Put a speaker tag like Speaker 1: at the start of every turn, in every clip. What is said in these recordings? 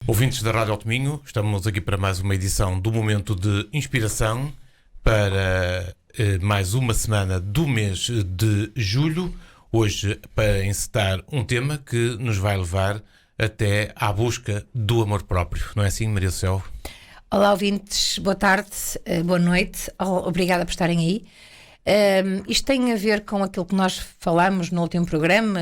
Speaker 1: Ouvintes da Rádio Alto Minho, estamos aqui para mais uma edição do Momento de Inspiração para mais uma semana do mês de julho. Hoje para encetar um tema que nos vai levar até à busca do amor próprio. Não é assim, Maria do Céu?
Speaker 2: Olá, ouvintes, boa tarde, boa noite, obrigada por estarem aí. Isto tem a ver com aquilo que nós falámos no último programa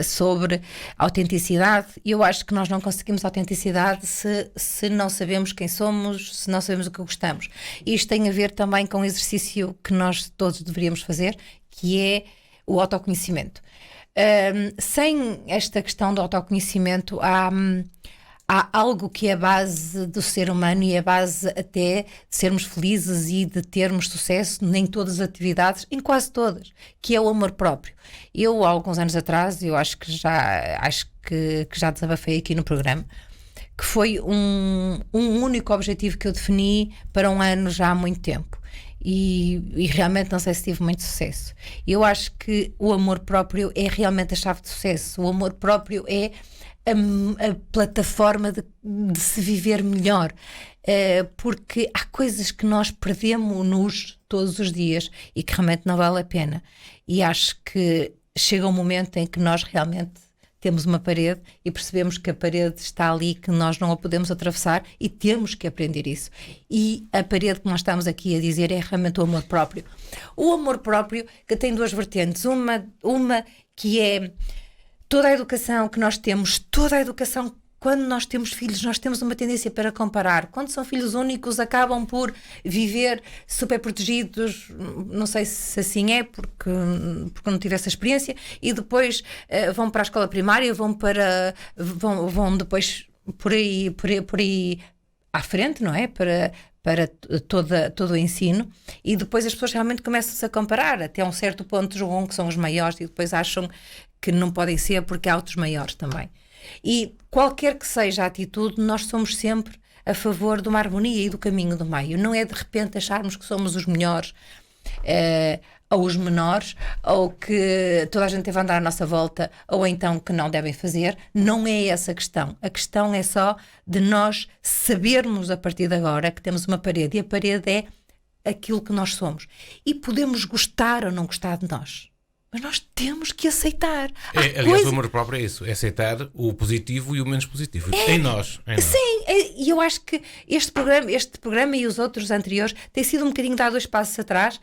Speaker 2: sobre autenticidade. Eu acho que nós não conseguimos autenticidade se não sabemos quem somos, se não sabemos o que gostamos. Isto tem a ver também com o exercício que nós todos deveríamos fazer, que é o autoconhecimento. Sem esta questão do autoconhecimento, há algo que é a base do ser humano e a base até de sermos felizes e de termos sucesso em todas as atividades, em quase todas, que é o amor próprio. Eu, há alguns anos atrás, eu acho que já desabafei aqui no programa, que foi um único objetivo que eu defini para um ano já há muito tempo. E realmente não sei se tive muito sucesso. Eu acho que o amor próprio é realmente a chave de sucesso. O amor próprio é a plataforma de se viver melhor, porque há coisas que nós perdemos-nos todos os dias e que realmente não vale a pena. E acho que chega um momento em que nós realmente temos uma parede e percebemos que a parede está ali, que nós não a podemos atravessar e temos que aprender isso. E a parede que nós estamos aqui a dizer é realmente o amor próprio. O amor próprio que tem duas vertentes. Uma que é toda a educação que nós temos, toda a educação, quando nós temos filhos, nós temos uma tendência para comparar. Quando são filhos únicos, acabam por viver super protegidos, não sei se assim é, porque não tive essa experiência, e depois vão para a escola primária, vão depois por aí à frente, não é? Para todo o ensino, e depois as pessoas realmente começam-se a comparar, até um certo ponto julgam que são os maiores e depois acham que não podem ser porque há outros maiores também. E qualquer que seja a atitude, nós somos sempre a favor de uma harmonia e do caminho do meio. Não é de repente acharmos que somos os melhores ou os menores, ou que toda a gente deve andar à nossa volta, ou então que não devem fazer. Não é essa a questão. A questão é só de nós sabermos a partir de agora que temos uma parede, e a parede é aquilo que nós somos. E podemos gostar ou não gostar de nós, mas nós temos que aceitar.
Speaker 1: Aliás, o amor próprio é isso, é aceitar o positivo e o menos positivo. Em nós.
Speaker 2: Sim, e eu acho que este programa e os outros anteriores têm sido um bocadinho dar dois passos atrás,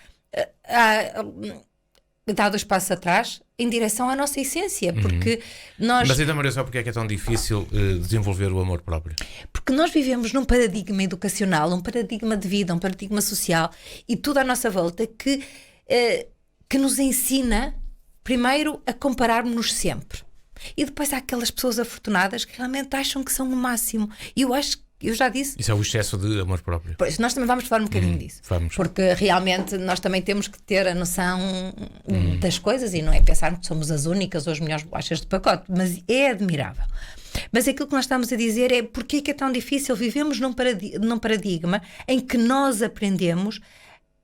Speaker 2: em direção à nossa essência, porque nós...
Speaker 1: Mas ainda, Maria, só porque é que é tão difícil desenvolver o amor próprio?
Speaker 2: Porque nós vivemos num paradigma educacional, um paradigma de vida, um paradigma social, e tudo à nossa volta que nos ensina, primeiro, a compararmos-nos sempre. E depois há aquelas pessoas afortunadas que realmente acham que são o máximo. E eu acho que, eu já disse...
Speaker 1: Isso é o excesso de amor próprio.
Speaker 2: Pois, nós também vamos falar um bocadinho disso.
Speaker 1: Vamos.
Speaker 2: Porque realmente nós também temos que ter a noção das coisas, e não é pensarmos que somos as únicas ou as melhores bolachas de pacote, mas é admirável. Mas aquilo que nós estamos a dizer é porque é que é tão difícil. Vivemos num paradigma em que nós aprendemos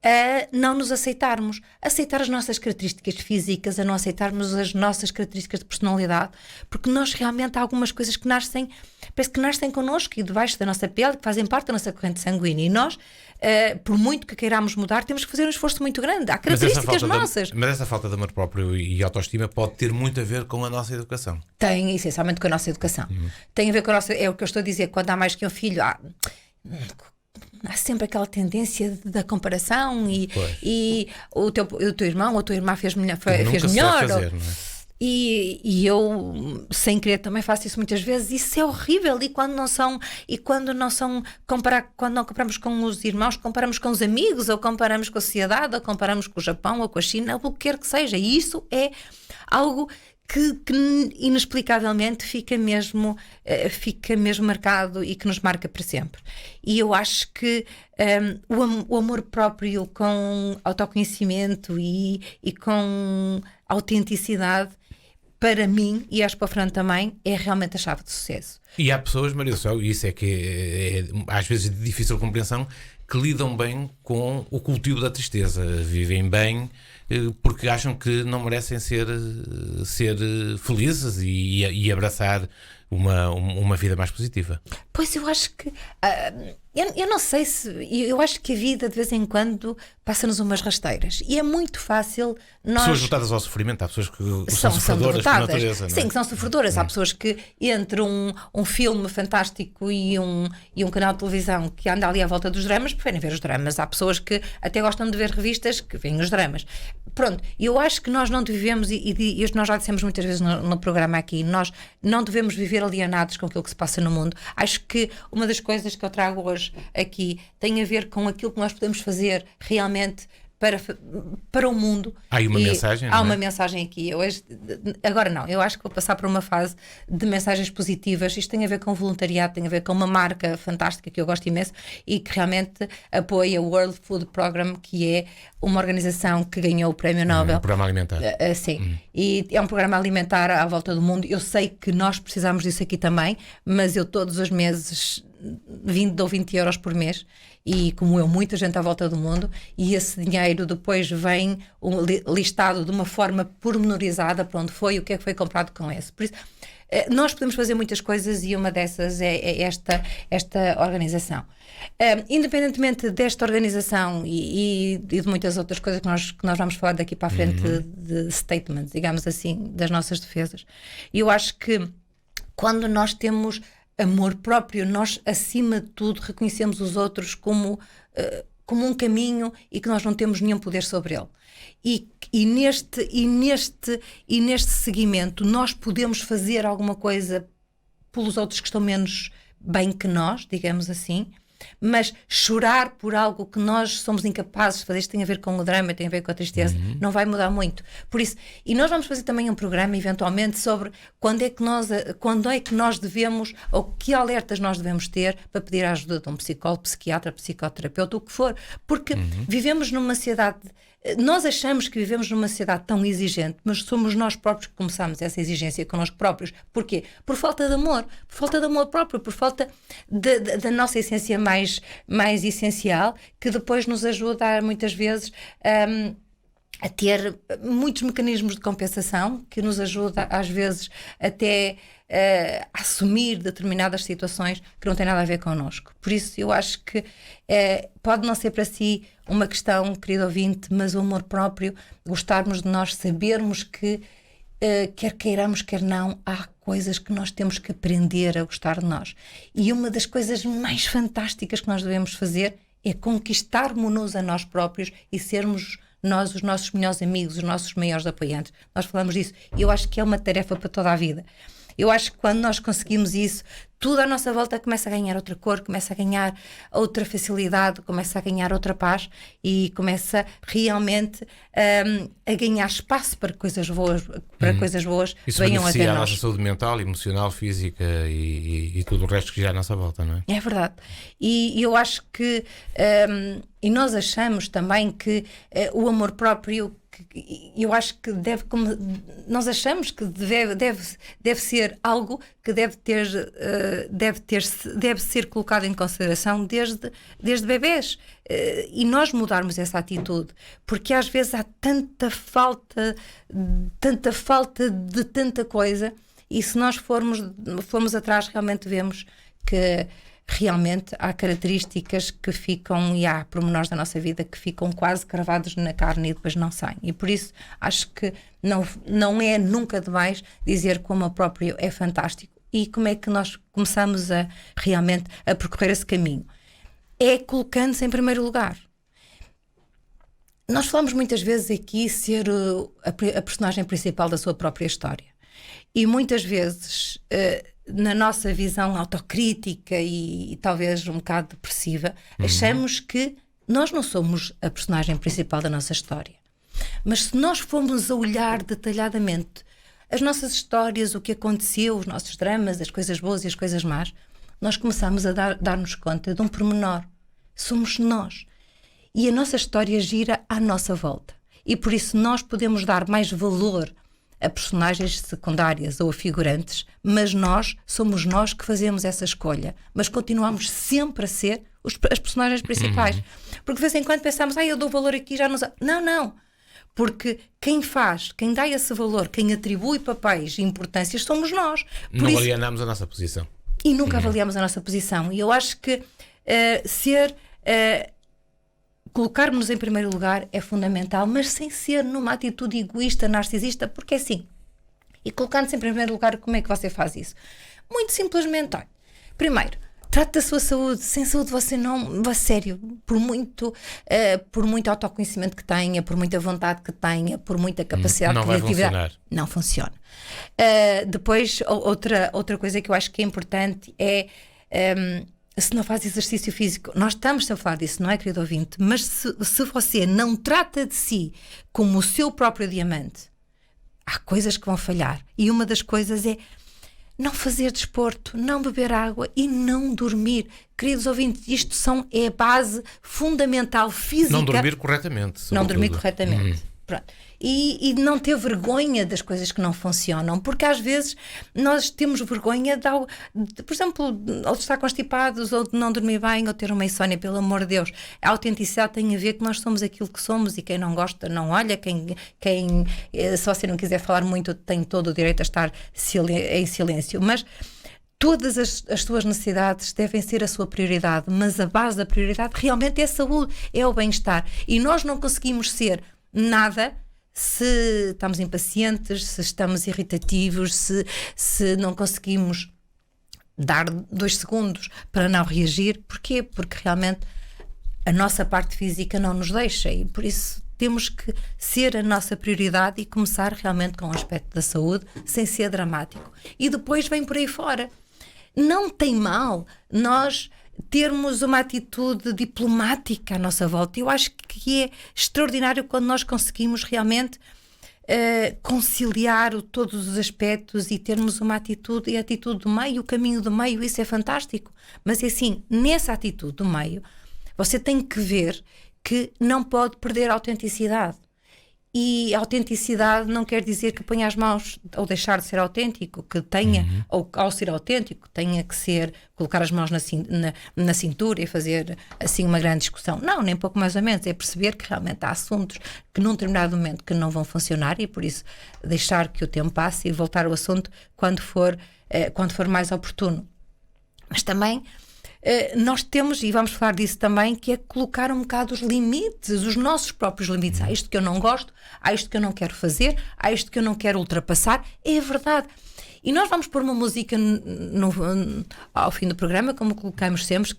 Speaker 2: a não nos aceitarmos, aceitar as nossas características físicas, a não aceitarmos as nossas características de personalidade, porque nós realmente há algumas coisas que parece que nascem connosco e debaixo da nossa pele, que fazem parte da nossa corrente sanguínea, e nós, por muito que queiramos mudar, temos que fazer um esforço muito grande. Há características nossas.
Speaker 1: Mas essa falta de amor próprio e autoestima pode ter muito a ver com a nossa educação.
Speaker 2: Tem, essencialmente, com a nossa educação. Tem a ver com a nossa... É o que eu estou a dizer, quando há mais que um filho... Há sempre aquela tendência da comparação e o teu irmão ou a tua irmã fez melhor.
Speaker 1: Fazer, não é?
Speaker 2: E eu, sem querer, também faço isso muitas vezes. Isso é horrível. E quando não são quando não comparamos com os irmãos, comparamos com os amigos, ou comparamos com a sociedade, ou comparamos com o Japão ou com a China, ou o que quer que seja. E isso é algo que inexplicavelmente fica mesmo marcado e que nos marca para sempre. E eu acho que o amor próprio com autoconhecimento e com autenticidade, para mim, e acho para o Fernando também, é realmente a chave de sucesso.
Speaker 1: E há pessoas, Maria do Céu, e isso é que é às vezes de difícil compreensão, que lidam bem com o cultivo da tristeza, vivem bem porque acham que não merecem ser felizes e abraçar uma vida mais positiva.
Speaker 2: Pois eu acho que eu não sei se eu acho que a vida de vez em quando passa-nos umas rasteiras e é muito fácil nós...
Speaker 1: Pessoas voltadas ao sofrimento, há pessoas que são
Speaker 2: são
Speaker 1: sofredoras por
Speaker 2: derrotadas.
Speaker 1: natureza, não é?
Speaker 2: Sim, que são sofredoras. Há pessoas que entre um filme fantástico e um canal de televisão que anda ali à volta dos dramas, preferem ver os dramas. Há pessoas que até gostam de ver revistas que veem os dramas. Pronto, eu acho que nós não devemos, e nós já dissemos muitas vezes no programa aqui, nós não devemos viver alienados com aquilo que se passa no mundo. Acho que uma das coisas que eu trago hoje aqui tem a ver com aquilo que nós podemos fazer realmente para o mundo.
Speaker 1: Há aí uma mensagem,
Speaker 2: há uma mensagem aqui. Agora não, eu acho que vou passar por uma fase de mensagens positivas. Isto tem a ver com voluntariado, tem a ver com uma marca fantástica que eu gosto imenso e que realmente apoia o World Food Program, que é uma organização que ganhou o Prémio Nobel.
Speaker 1: Um programa alimentar.
Speaker 2: Sim, e é um programa alimentar à volta do mundo. Eu sei que nós precisamos disso aqui também, mas eu todos os meses dou 20 euros por mês e, como eu, muita gente à volta do mundo, e esse dinheiro depois vem listado de uma forma pormenorizada para onde foi, o que é que foi comprado com esse. Por isso, nós podemos fazer muitas coisas e uma dessas é esta organização. Independentemente desta organização e de muitas outras coisas que nós vamos falar daqui para a frente, de statements, digamos assim, das nossas defesas, eu acho que quando nós temos amor próprio, nós acima de tudo reconhecemos os outros como um caminho e que nós não temos nenhum poder sobre ele. E neste seguimento nós podemos fazer alguma coisa pelos outros que estão menos bem que nós, digamos assim, mas chorar por algo que nós somos incapazes de fazer, isto tem a ver com o drama, tem a ver com a tristeza, não vai mudar muito. Por isso, e nós vamos fazer também um programa eventualmente sobre quando é que nós devemos, ou que alertas nós devemos ter para pedir a ajuda de um psicólogo, psiquiatra, psicoterapeuta, o que for, porque vivemos numa sociedade. Nós achamos que vivemos numa sociedade tão exigente, mas somos nós próprios que começamos essa exigência connosco próprios. Porquê? Por falta de amor próprio, por falta da nossa essência mais essencial, que depois nos ajuda muitas vezes a ter muitos mecanismos de compensação, que nos ajuda às vezes até a assumir determinadas situações que não têm nada a ver connosco. Por isso eu acho que pode não ser para si uma questão, querido ouvinte, mas o amor próprio, gostarmos de nós, sabermos que quer queiramos, quer não, há coisas que nós temos que aprender a gostar de nós. E uma das coisas mais fantásticas que nós devemos fazer é conquistarmos-nos a nós próprios e sermos nós os nossos melhores amigos, os nossos maiores apoiantes. Nós falamos disso e eu acho que é uma tarefa para toda a vida. Eu acho que quando nós conseguimos isso, tudo à nossa volta começa a ganhar outra cor, começa a ganhar outra facilidade, começa a ganhar outra paz e começa realmente a ganhar espaço para coisas boas,
Speaker 1: isso
Speaker 2: venham até
Speaker 1: beneficia a
Speaker 2: nós.
Speaker 1: nossa saúde mental, emocional, física e tudo o resto que já é à nossa volta, não é?
Speaker 2: É verdade. E eu acho que e nós achamos também que o amor próprio, eu acho que nós achamos que deve ser algo que deve ser colocado em consideração desde bebés, e nós mudarmos essa atitude, porque às vezes há tanta falta de tanta coisa, e se nós formos atrás realmente vemos que realmente há características que ficam, e há pormenores da nossa vida que ficam quase cravados na carne e depois não saem. E por isso acho que não é nunca demais dizer que o amor próprio é fantástico. E como é que nós começamos realmente a percorrer esse caminho? É colocando-se em primeiro lugar. Nós falamos muitas vezes aqui ser a personagem principal da sua própria história. E muitas vezes, na nossa visão autocrítica e talvez um bocado depressiva, achamos que nós não somos a personagem principal da nossa história. Mas se nós formos a olhar detalhadamente as nossas histórias, o que aconteceu, os nossos dramas, as coisas boas e as coisas más, nós começamos a dar-nos conta de um pormenor. Somos nós. E a nossa história gira à nossa volta. E por isso nós podemos dar mais valor a personagens secundárias ou a figurantes, mas somos nós que fazemos essa escolha, mas continuamos sempre a ser as personagens principais. Porque de vez em quando pensamos, eu dou valor aqui, já não... Não. Porque quem faz, quem dá esse valor, quem atribui papéis e importâncias somos nós.
Speaker 1: Não alienamos a nossa posição.
Speaker 2: E nunca avaliamos a nossa posição. E eu acho que colocarmos-nos em primeiro lugar é fundamental, mas sem ser numa atitude egoísta, narcisista, porque é assim. E colocando-se em primeiro lugar, como é que você faz isso? Muito simplesmente, olha, primeiro, trate da sua saúde. Sem saúde você não, a sério, por muito autoconhecimento que tenha, por muita vontade que tenha, por muita capacidade de criatividade,
Speaker 1: vai funcionar.
Speaker 2: Não funciona. Depois, outra coisa que eu acho que é importante é, se não faz exercício físico, nós estamos a falar disso, não é, querido ouvinte, mas se você não trata de si como o seu próprio diamante, há coisas que vão falhar. E uma das coisas é não fazer desporto, não beber água e não dormir. Queridos ouvintes, isto é a base fundamental física.
Speaker 1: Não dormir corretamente.
Speaker 2: Não dormir corretamente. Pronto. E não ter vergonha das coisas que não funcionam, porque às vezes nós temos vergonha por exemplo, ou de estar constipados, ou de não dormir bem, ou ter uma insónia, pelo amor de Deus. A autenticidade tem a ver que nós somos aquilo que somos, e quem não gosta não olha, se você não quiser falar muito tem todo o direito a estar em silêncio, mas todas as suas necessidades devem ser a sua prioridade, mas a base da prioridade realmente é a saúde, é o bem-estar, e nós não conseguimos ser nada se estamos impacientes, se estamos irritativos, se não conseguimos dar 2 segundos para não reagir. Porquê? Porque realmente a nossa parte física não nos deixa, e por isso temos que ser a nossa prioridade e começar realmente com o aspecto da saúde, sem ser dramático. E depois vem por aí fora. Não tem mal nós termos uma atitude diplomática à nossa volta. Eu acho que é extraordinário quando nós conseguimos realmente conciliar todos os aspectos e termos uma atitude, e a atitude do meio, o caminho do meio, isso é fantástico. Mas é assim, nessa atitude do meio, você tem que ver que não pode perder a autenticidade. E a autenticidade não quer dizer que ponha as mãos ou deixar de ser autêntico, que tenha, ou ao ser autêntico, tenha que ser, colocar as mãos na cintura e fazer assim uma grande discussão. Não, nem pouco mais ou menos. É perceber que realmente há assuntos que num determinado momento que não vão funcionar, e por isso deixar que o tempo passe e voltar ao assunto quando for mais oportuno. Mas também nós temos, e vamos falar disso também, que é colocar um bocado os limites, os nossos próprios limites. Há isto que eu não gosto, há isto que eu não quero fazer, há isto que eu não quero ultrapassar. É verdade. E nós vamos pôr uma música ao fim do programa, como colocamos sempre,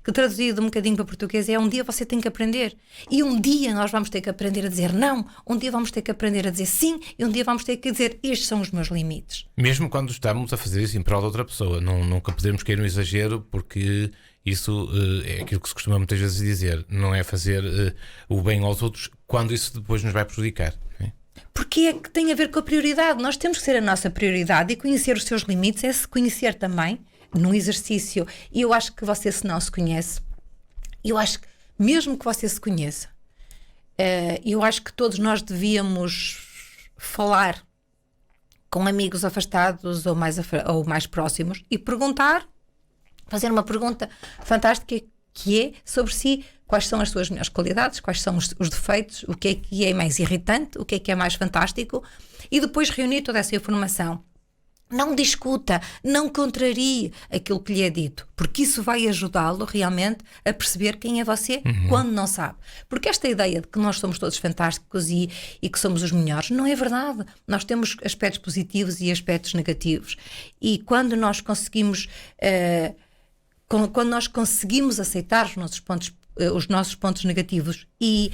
Speaker 2: que traduzido um bocadinho para português é: um dia você tem que aprender. E um dia nós vamos ter que aprender a dizer não, um dia vamos ter que aprender a dizer sim, e um dia vamos ter que dizer: estes são os meus limites.
Speaker 1: Mesmo quando estamos a fazer isso em prol de outra pessoa. Nunca podemos cair no exagero, porque isso é aquilo que se costuma muitas vezes dizer. Não é fazer o bem aos outros quando isso depois nos vai prejudicar.
Speaker 2: Porque é que tem a ver com a prioridade. Nós temos que ser a nossa prioridade, e conhecer os seus limites é se conhecer também num exercício. E eu acho que você, se não se conhece, eu acho que mesmo que você se conheça, eu acho que todos nós devíamos falar com amigos afastados ou mais próximos e fazer uma pergunta fantástica, que é sobre si: quais são as suas melhores qualidades, quais são os defeitos, o que é mais irritante, o que é mais fantástico, e depois reunir toda essa informação. Não discuta, não contrarie aquilo que lhe é dito, porque isso vai ajudá-lo realmente a perceber quem é você quando não sabe. Porque esta ideia de que nós somos todos fantásticos e que somos os melhores, não é verdade. Nós temos aspectos positivos e aspectos negativos. E quando nós conseguimos aceitar os nossos pontos negativos e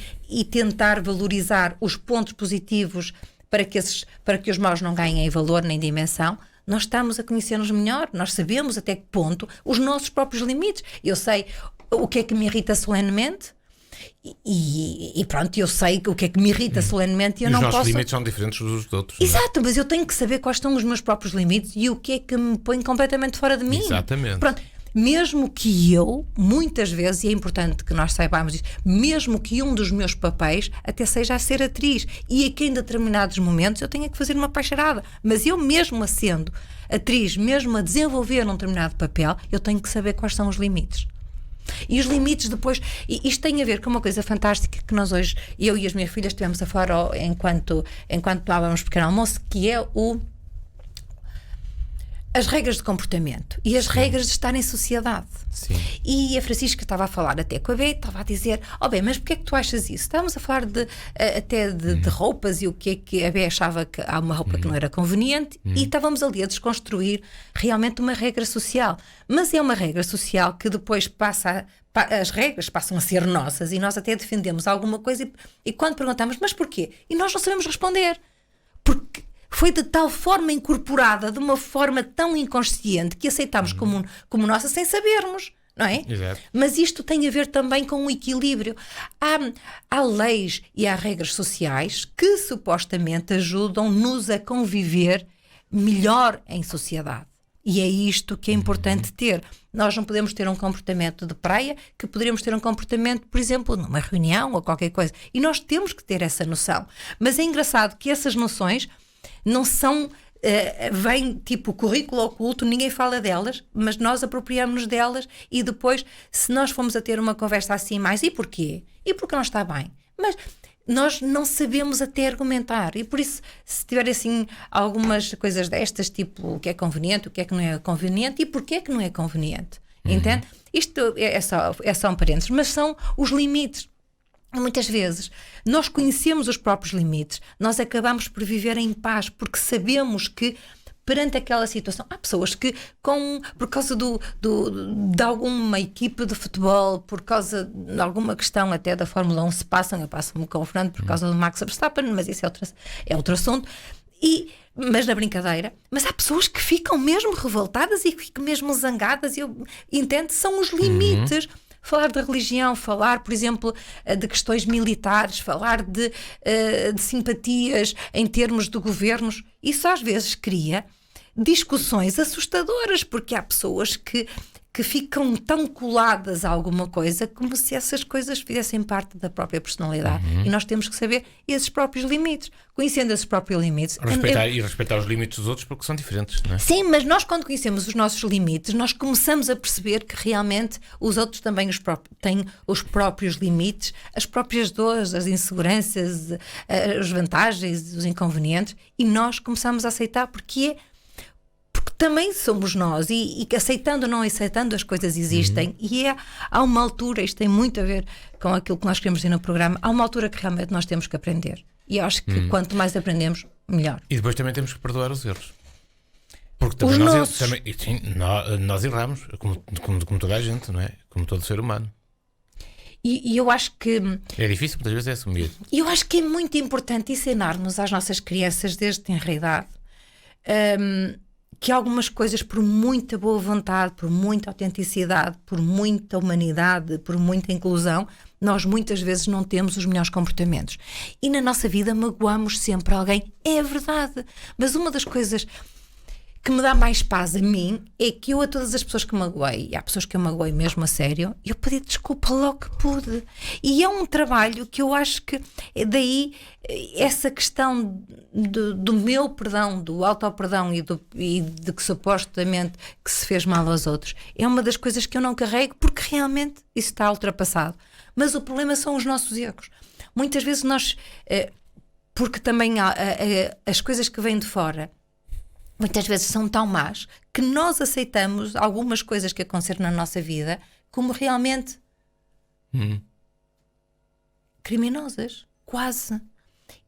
Speaker 2: tentar valorizar os pontos positivos para que os maus não ganhem valor nem dimensão, nós estamos a conhecer-nos melhor. Nós sabemos até que ponto os nossos próprios limites. Eu sei o que é que me irrita solenemente e pronto, eu sei o que é que me irrita solenemente, e eu não posso...
Speaker 1: Os nossos limites são diferentes dos outros.
Speaker 2: Exato, mas eu tenho que saber quais são os meus próprios limites e o que é que me põe completamente fora de mim.
Speaker 1: Exatamente.
Speaker 2: Pronto. Mesmo que eu, muitas vezes, e é importante que nós saibamos isso, mesmo que um dos meus papéis até seja a ser atriz, e que em determinados momentos eu tenha que fazer uma pacharada, mas eu mesmo a sendo atriz, mesmo a desenvolver um determinado papel, eu tenho que saber quais são os limites. E os limites depois, e isto tem a ver com uma coisa fantástica que nós hoje, eu e as minhas filhas estivemos a falar enquanto tomávamos pequeno almoço, que é as regras de comportamento e as regras de estar em sociedade.
Speaker 1: Sim.
Speaker 2: E a Francisca estava a falar até com a Beth, estava a dizer: bem, mas porquê é que tu achas isso? Estávamos a falar até de roupas e o que é que a Beth achava que há uma roupa que não era conveniente, e estávamos ali a desconstruir realmente uma regra social. Mas é uma regra social que depois as regras passam a ser nossas e nós até defendemos alguma coisa e quando perguntamos: mas porquê? E nós não sabemos responder. Porque foi de tal forma incorporada, de uma forma tão inconsciente, que aceitamos como nossa sem sabermos, não é?
Speaker 1: Exato.
Speaker 2: Mas isto tem a ver também com o equilíbrio. Há leis e há regras sociais que supostamente ajudam-nos a conviver melhor em sociedade. E é isto que é importante ter. Nós não podemos ter um comportamento de praia que poderíamos ter um comportamento, por exemplo, numa reunião ou qualquer coisa. E nós temos que ter essa noção. Mas é engraçado que essas noções não são, vem tipo currículo oculto, ninguém fala delas, mas nós apropriamos-nos delas e depois, se nós formos a ter uma conversa assim mais, e porquê? E porque não está bem? Mas nós não sabemos até argumentar e por isso, se tiver assim algumas coisas destas, tipo o que é conveniente, o que é que não é conveniente e porquê é que não é conveniente, entende? Isto é só um parênteses, mas são os limites. Muitas vezes nós conhecemos os próprios limites, nós acabamos por viver em paz porque sabemos que perante aquela situação há pessoas que por causa de alguma equipe de futebol, por causa de alguma questão até da Fórmula 1 se passam, eu passo-me com o Fernando por causa do Max Verstappen, mas isso é outro assunto, mas na brincadeira, mas há pessoas que ficam mesmo revoltadas e ficam mesmo zangadas, entende? São os limites. Falar de religião, falar, por exemplo, de questões militares, falar de simpatias em termos de governos, isso às vezes cria discussões assustadoras, porque há pessoas que ficam tão coladas a alguma coisa como se essas coisas fizessem parte da própria personalidade. E nós temos que saber esses próprios limites. Conhecendo esses próprios limites...
Speaker 1: Respeitar os limites dos outros porque são diferentes, não é?
Speaker 2: Sim, mas nós quando conhecemos os nossos limites, nós começamos a perceber que realmente os outros também têm os próprios limites, as próprias dores, as inseguranças, as vantagens, os inconvenientes, e nós começamos a aceitar porque também somos nós e aceitando ou não aceitando as coisas existem e há uma altura, isto tem muito a ver com aquilo que nós queremos dizer no programa, há uma altura que realmente nós temos que aprender e eu acho que quanto mais aprendemos, melhor.
Speaker 1: E depois também temos que perdoar os erros, porque também nós erramos como toda a gente, não é? Como todo ser humano.
Speaker 2: E eu acho que
Speaker 1: é difícil muitas vezes assumir.
Speaker 2: E eu acho que é muito importante ensinarmos às nossas crianças desde tenra idade que algumas coisas, por muita boa vontade, por muita autenticidade, por muita humanidade, por muita inclusão, nós muitas vezes não temos os melhores comportamentos. E na nossa vida magoamos sempre alguém. É verdade. Mas uma das coisas que me dá mais paz a mim é que eu a todas as pessoas que magoei, e há pessoas que eu magoei mesmo a sério, eu pedi desculpa logo que pude. E é um trabalho que eu acho que daí essa questão do meu perdão, do auto-perdão e de que supostamente que se fez mal aos outros, é uma das coisas que eu não carrego porque realmente isso está ultrapassado. Mas o problema são os nossos erros. Muitas vezes nós, porque também as coisas que vêm de fora muitas vezes são tão más que nós aceitamos algumas coisas que aconteceram na nossa vida como realmente criminosas, quase.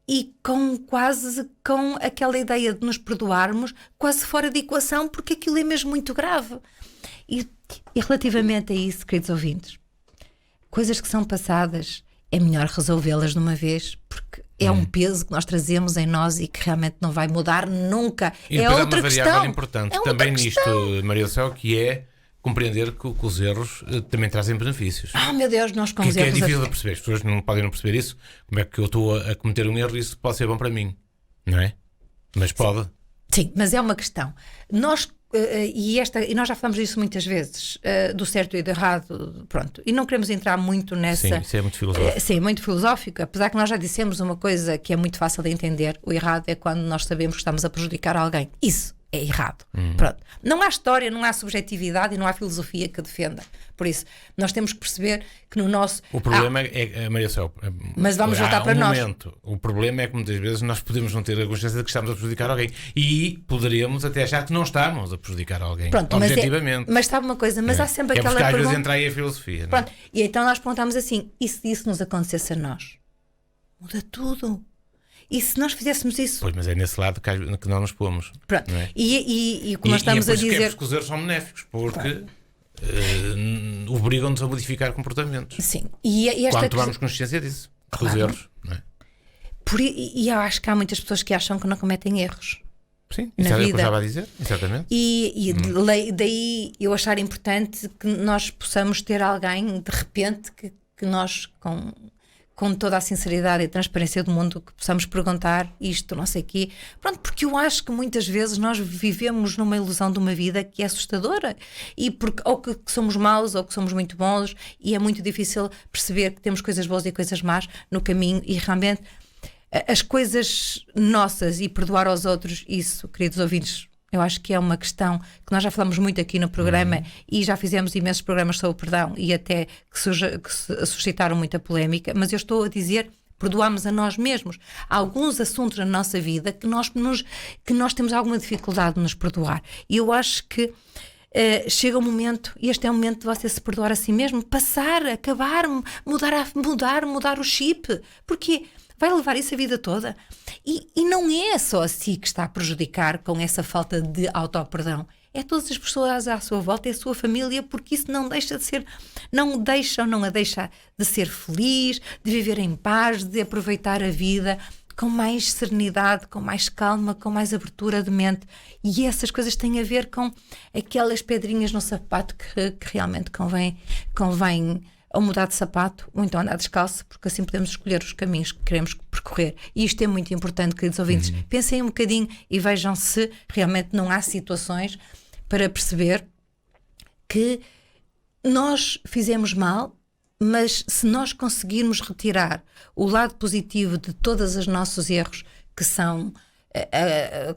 Speaker 2: E quase com aquela ideia de nos perdoarmos quase fora de equação, porque aquilo é mesmo muito grave. E relativamente a isso, queridos ouvintes, coisas que são passadas é melhor resolvê-las de uma vez, porque é um peso que nós trazemos em nós e que realmente não vai mudar nunca.
Speaker 1: E
Speaker 2: é outra
Speaker 1: uma variável
Speaker 2: questão
Speaker 1: importante
Speaker 2: é
Speaker 1: também
Speaker 2: questão.
Speaker 1: Nisto, Maria do Céu, que é compreender que os erros também trazem benefícios.
Speaker 2: Meu Deus, nós com os
Speaker 1: que é
Speaker 2: erros...
Speaker 1: difícil de perceber. As pessoas não podem não perceber isso. Como é que eu estou a cometer um erro e isso pode ser bom para mim, não é? Mas pode.
Speaker 2: Sim, mas é uma questão. Nós nós já falamos disso muitas vezes, do certo e do errado, pronto, e não queremos entrar muito nessa...
Speaker 1: Sim, isso é muito filosófico.
Speaker 2: Sim, é muito filosófico, apesar que nós já dissemos uma coisa que é muito fácil de entender: o errado é quando nós sabemos que estamos a prejudicar alguém. Isso é errado. Pronto. Não há história, não há subjetividade e não há filosofia que defenda. Por isso, nós temos que perceber que no nosso...
Speaker 1: O problema é Maria Céu,
Speaker 2: mas vamos voltar para nós.
Speaker 1: O problema é que muitas vezes nós podemos não ter a consciência de que estamos a prejudicar alguém e poderíamos até achar que não estamos a prejudicar alguém.
Speaker 2: Pronto, objetivamente. Mas sabe uma coisa, mas há sempre aquela
Speaker 1: pergunta...
Speaker 2: pergunta...
Speaker 1: às vezes entra aí a filosofia.
Speaker 2: Pronto, e então nós perguntamos assim, e se isso nos acontecesse a nós? Muda tudo. E se nós fizéssemos isso?
Speaker 1: Pois, mas é nesse lado que nós nos pomos.
Speaker 2: Pronto.
Speaker 1: Não é?
Speaker 2: E como nós estamos a dizer...
Speaker 1: que os erros são benéficos, porque obrigam-nos a modificar comportamentos.
Speaker 2: Sim. E esta
Speaker 1: quando tomamos consciência disso, dos erros. Não é?
Speaker 2: E eu acho que há muitas pessoas que acham que não cometem erros.
Speaker 1: Sim, isso era o que eu estava a dizer, exatamente.
Speaker 2: E daí eu achar importante que nós possamos ter alguém, de repente, que nós, com toda a sinceridade e transparência do mundo, que possamos perguntar isto, não sei o quê. Pronto, porque eu acho que muitas vezes nós vivemos numa ilusão de uma vida que é assustadora. E ou que somos maus ou que somos muito bons, e é muito difícil perceber que temos coisas boas e coisas más no caminho, e realmente as coisas nossas e perdoar aos outros, isso, queridos ouvintes, eu acho que é uma questão que nós já falamos muito aqui no programa e já fizemos imensos programas sobre o perdão e até que suscitaram muita polémica, mas eu estou a dizer, perdoamos a nós mesmos. Há alguns assuntos na nossa vida que nós temos alguma dificuldade de nos perdoar. E eu acho que chega um momento, e este é o momento de você se perdoar a si mesmo, passar, acabar, mudar o chip. Porquê? Vai levar isso a vida toda. E não é só a si que está a prejudicar com essa falta de auto-perdão. É todas as pessoas à sua volta, é a sua família, porque isso não deixa de ser, não a deixa de ser feliz, de viver em paz, de aproveitar a vida com mais serenidade, com mais calma, com mais abertura de mente. E essas coisas têm a ver com aquelas pedrinhas no sapato que realmente convém ou mudar de sapato, ou então andar descalço, porque assim podemos escolher os caminhos que queremos percorrer. E isto é muito importante, queridos ouvintes. Pensem um bocadinho e vejam se realmente não há situações para perceber que nós fizemos mal, mas se nós conseguirmos retirar o lado positivo de todos os nossos erros, que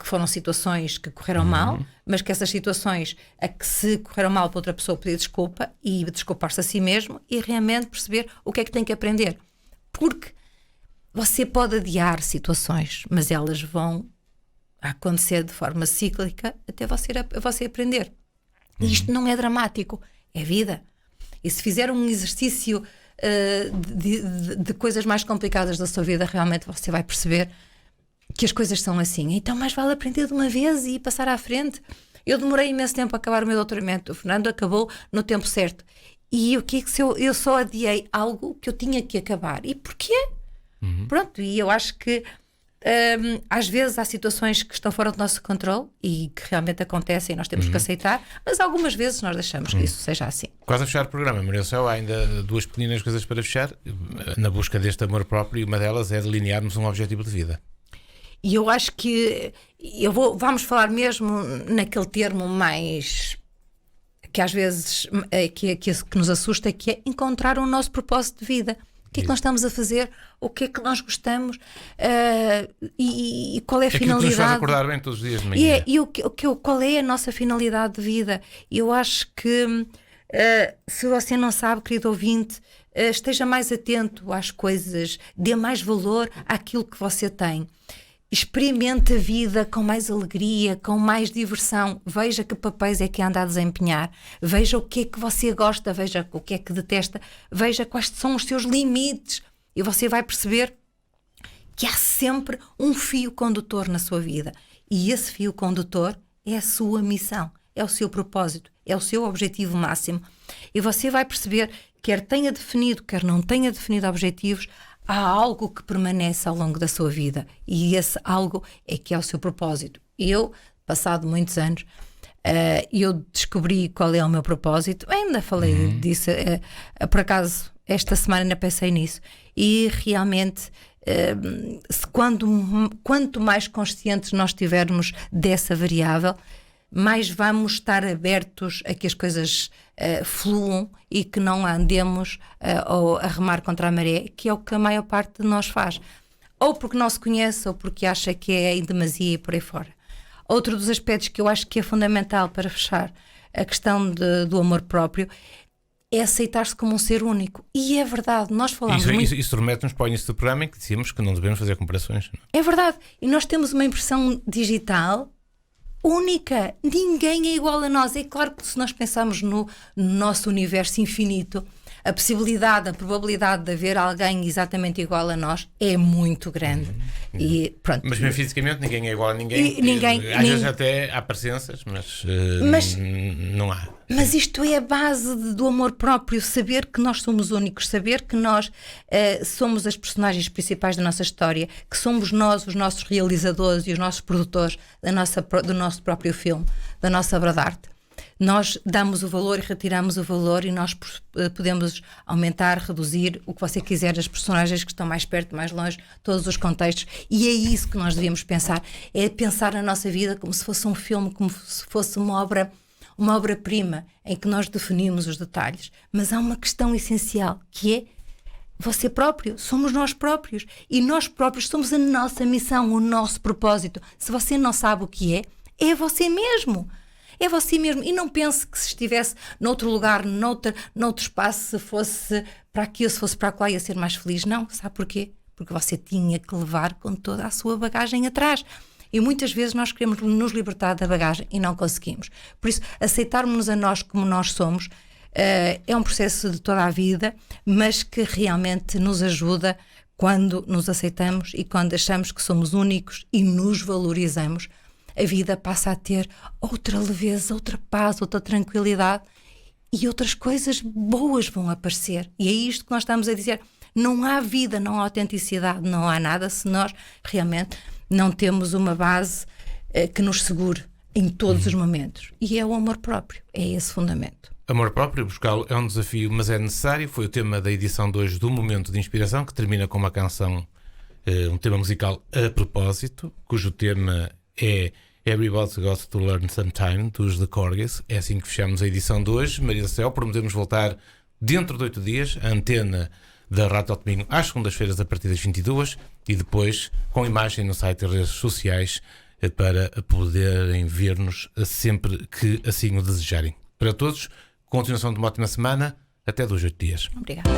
Speaker 2: foram situações que correram mal, mas que essas situações a que se correram mal para outra pessoa pedir desculpa e desculpar-se a si mesmo e realmente perceber o que é que tem que aprender. Porque você pode adiar situações, mas elas vão acontecer de forma cíclica até você aprender. E isto não é dramático, é vida. E se fizer um exercício de coisas mais complicadas da sua vida, realmente você vai perceber que as coisas são assim. Então mais vale aprender de uma vez e passar à frente. Eu demorei imenso tempo a acabar o meu doutoramento. O Fernando acabou no tempo certo. E o que é que eu só adiei algo que eu tinha que acabar? E porquê? Pronto, e eu acho que às vezes há situações que estão fora do nosso controle e que realmente acontecem e nós temos que aceitar, mas algumas vezes nós deixamos que isso seja assim.
Speaker 1: Quase a fechar o programa, Maria Céu, há ainda duas pequeninas coisas para fechar, na busca deste amor próprio, e uma delas é delinearmos um objetivo de vida.
Speaker 2: E eu acho que vamos falar mesmo naquele termo mais que às vezes que nos assusta, que é encontrar o nosso propósito de vida. O que é que nós estamos a fazer? O que é que nós gostamos? E qual é a finalidade?
Speaker 1: Que nos faz acordar bem todos os dias de manhã.
Speaker 2: Qual é a nossa finalidade de vida? Eu acho que se você não sabe, querido ouvinte, esteja mais atento às coisas, dê mais valor àquilo que você tem. Experimente a vida com mais alegria, com mais diversão. Veja que papéis é que anda a desempenhar. Veja o que é que você gosta, veja o que é que detesta. Veja quais são os seus limites. E você vai perceber que há sempre um fio condutor na sua vida. E esse fio condutor é a sua missão, é o seu propósito, é o seu objetivo máximo. E você vai perceber, quer tenha definido, quer não tenha definido objetivos, há algo que permanece ao longo da sua vida e esse algo é que é o seu propósito. Eu, passado muitos anos, eu descobri qual é o meu propósito. Ainda falei disso, por acaso esta semana ainda pensei nisso e realmente quanto mais conscientes nós estivermos dessa variável, mais vamos estar abertos a que as coisas fluam e que não andemos a remar contra a maré, que é o que a maior parte de nós faz. Ou porque não se conhece, ou porque acha que é em demasia e por aí fora. Outro dos aspectos que eu acho que é fundamental para fechar a questão do amor próprio é aceitar-se como um ser único. E é verdade, nós falamos
Speaker 1: Isso remete-nos para o início do programa em que dizíamos que não devemos fazer comparações. Não?
Speaker 2: É verdade. E nós temos uma impressão digital única. Ninguém é igual a nós. É claro que se nós pensarmos no nosso universo infinito, a possibilidade, a probabilidade de haver alguém exatamente igual a nós é muito grande. E pronto.
Speaker 1: Mas mesmo fisicamente ninguém é igual a ninguém. Às vezes até há parecenças, mas não há.
Speaker 2: Mas isto é a base do amor próprio, saber que nós somos únicos, saber que nós somos as principais da nossa história, que somos nós os nossos realizadores e os nossos produtores do nosso próprio filme, da nossa obra de arte. Nós damos o valor e retiramos o valor e nós podemos aumentar, reduzir, o que você quiser, as personagens que estão mais perto, mais longe, todos os contextos. E é isso que nós devíamos pensar, é pensar na nossa vida como se fosse um filme, como se fosse uma obra-prima em que nós definimos os detalhes. Mas há uma questão essencial, que é você próprio, somos nós próprios. E nós próprios somos a nossa missão, o nosso propósito. Se você não sabe o que é você mesmo. É você mesmo. E não pense que se estivesse noutro lugar, noutro espaço, se fosse para aqui ou se fosse para lá, ia ser mais feliz. Não, sabe porquê? Porque você tinha que levar com toda a sua bagagem atrás. E muitas vezes nós queremos nos libertar da bagagem e não conseguimos. Por isso, aceitarmos-nos a nós como nós somos é um processo de toda a vida, mas que realmente nos ajuda quando nos aceitamos e quando achamos que somos únicos e nos valorizamos. A vida passa a ter outra leveza, outra paz, outra tranquilidade e outras coisas boas vão aparecer. E é isto que nós estamos a dizer. Não há vida, não há autenticidade, não há nada se nós realmente não temos uma base que nos segure em todos os momentos. E é o amor próprio, é esse fundamento.
Speaker 1: Amor próprio, buscá-lo é um desafio, mas é necessário. Foi o tema da edição de hoje do Momento de Inspiração, que termina com uma canção, um tema musical a propósito, cujo tema é Everybody's Got to Learn Sometime, dos The Corgis. É assim que fechamos a edição de hoje. Maria do Céu, prometemos voltar dentro de 8 dias, a antena da Rádio Alto Minho às segundas-feiras a partir das 22 e depois com imagem no site e redes sociais para poderem ver-nos sempre que assim o desejarem. Para todos, continuação de uma ótima semana. Até 2 8 dias.
Speaker 2: Obrigada.